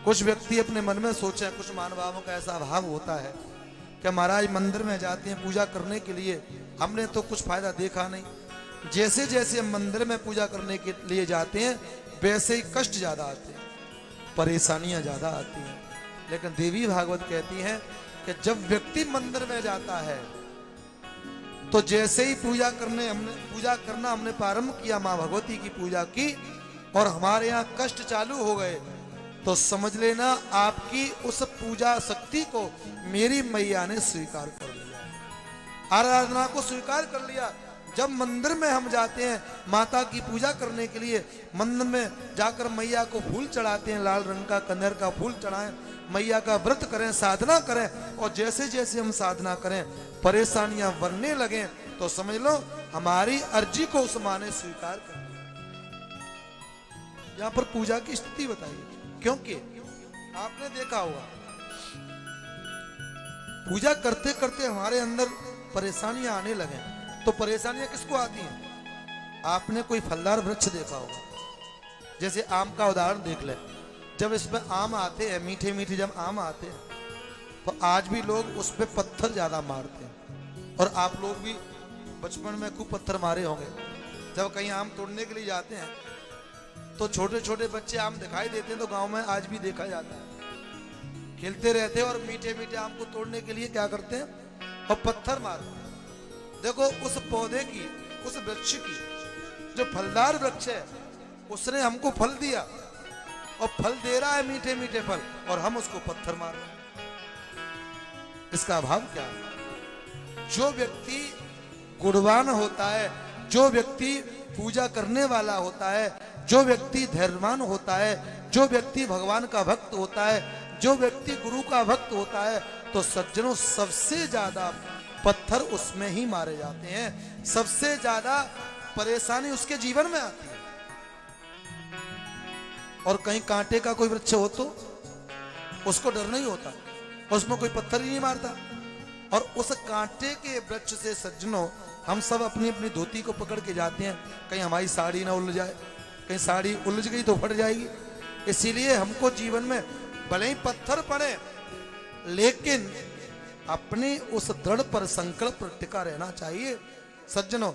कुछ व्यक्ति अपने मन में सोचे, कुछ महानुभावों का ऐसा भाव होता है कि महाराज मंदिर में जाते हैं पूजा करने के लिए, हमने तो कुछ फायदा देखा नहीं। जैसे जैसे हम मंदिर में पूजा करने के लिए जाते हैं वैसे ही कष्ट ज्यादा आते हैं, परेशानियां ज्यादा आती हैं। लेकिन देवी भागवत कहती हैं कि जब व्यक्ति मंदिर में जाता है तो जैसे ही पूजा करना हमने प्रारंभ किया, माँ भगवती की पूजा की, और हमारे यहाँ कष्ट चालू हो गए, तो समझ लेना आपकी उस पूजा शक्ति को मेरी मैया ने स्वीकार कर लिया, आराधना को स्वीकार कर लिया। जब मंदिर में हम जाते हैं माता की पूजा करने के लिए, मंदिर में जाकर मैया को फूल चढ़ाते हैं, लाल रंग का कनेर का फूल चढ़ाएं, मैया का व्रत करें, साधना करें, और जैसे जैसे हम साधना करें परेशानियां बनने लगे तो समझ लो हमारी अर्जी को उस माँ ने स्वीकार कर लिया। यहाँ पर पूजा की स्थिति बताइए, क्योंकि आपने देखा होगा पूजा करते करते हमारे अंदर परेशानियां आने लगे, तो परेशानियां किसको आती हैं? आपने कोई फलदार वृक्ष देखा होगा, जैसे आम का उदाहरण देख ले। जब इसमें आम आते हैं, मीठे मीठे जब आम आते हैं, तो आज भी लोग उस पर पत्थर ज्यादा मारते हैं, और आप लोग भी बचपन में खूब पत्थर मारे होंगे। जब कहीं आम तोड़ने के लिए जाते हैं तो छोटे छोटे बच्चे आम दिखाई देते हैं, तो गांव में आज भी देखा जाता है, खेलते रहते हैं और मीठे मीठे आम को तोड़ने के लिए क्या करते हैं, और पत्थर मारते हैं। देखो उस पौधे की, उस वृक्ष की, जो फलदार वृक्ष है, उसने हमको फल दिया और फल दे रहा है मीठे मीठे फल, और हम उसको पत्थर मार रहे हैं। इसका भाव क्या है? जो व्यक्ति गुणवान होता है, जो व्यक्ति पूजा करने वाला होता है, जो व्यक्ति धैर्यवान होता है, जो व्यक्ति भगवान का भक्त होता है, जो व्यक्ति गुरु का भक्त होता है, तो सज्जनों सबसे ज्यादा पत्थर उसमें ही मारे जाते हैं, सबसे ज्यादा परेशानी उसके जीवन में आती है। और कहीं कांटे का कोई वृक्ष हो तो उसको डर नहीं होता, उसमें कोई पत्थर ही नहीं मारता। और उस कांटे के वृक्ष से सज्जनों हम सब अपनी अपनी धोती को पकड़ के जाते हैं, कहीं हमारी साड़ी ना उलझ जाए, कहीं साड़ी उलझ गई तो फट जाएगी। इसीलिए हमको जीवन में भले ही पत्थर पड़े, लेकिन अपने उस दृढ़ पर संकल्प पर टिका रहना चाहिए सज्जनों।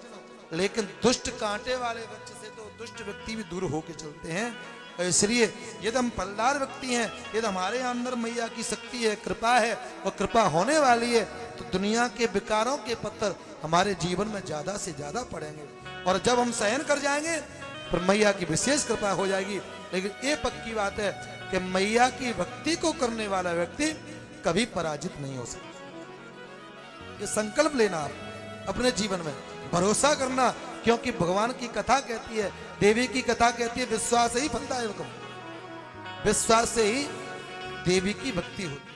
लेकिन दुष्ट कांटे वाले वृक्ष से तो दुष्ट व्यक्ति भी दूर होके चलते हैं। इसलिए यदि हम फलदार व्यक्ति हैं, यदि हमारे अंदर मैया की शक्ति है, कृपा है, और कृपा होने वाली है, तो दुनिया के विकारों के पत्थर हमारे जीवन में ज्यादा से ज्यादा पड़ेंगे। और जब हम सहन कर जाएंगे फिर मैया की विशेष कृपा हो जाएगी। लेकिन ये पक्की बात है कि मैया की भक्ति को करने वाला व्यक्ति कभी पराजित नहीं हो सकता। ये संकल्प लेना, आप अपने जीवन में भरोसा करना, क्योंकि भगवान की कथा कहती है, देवी की कथा कहती है, विश्वास से ही फलदायक, विश्वास से ही देवी की भक्ति होती है।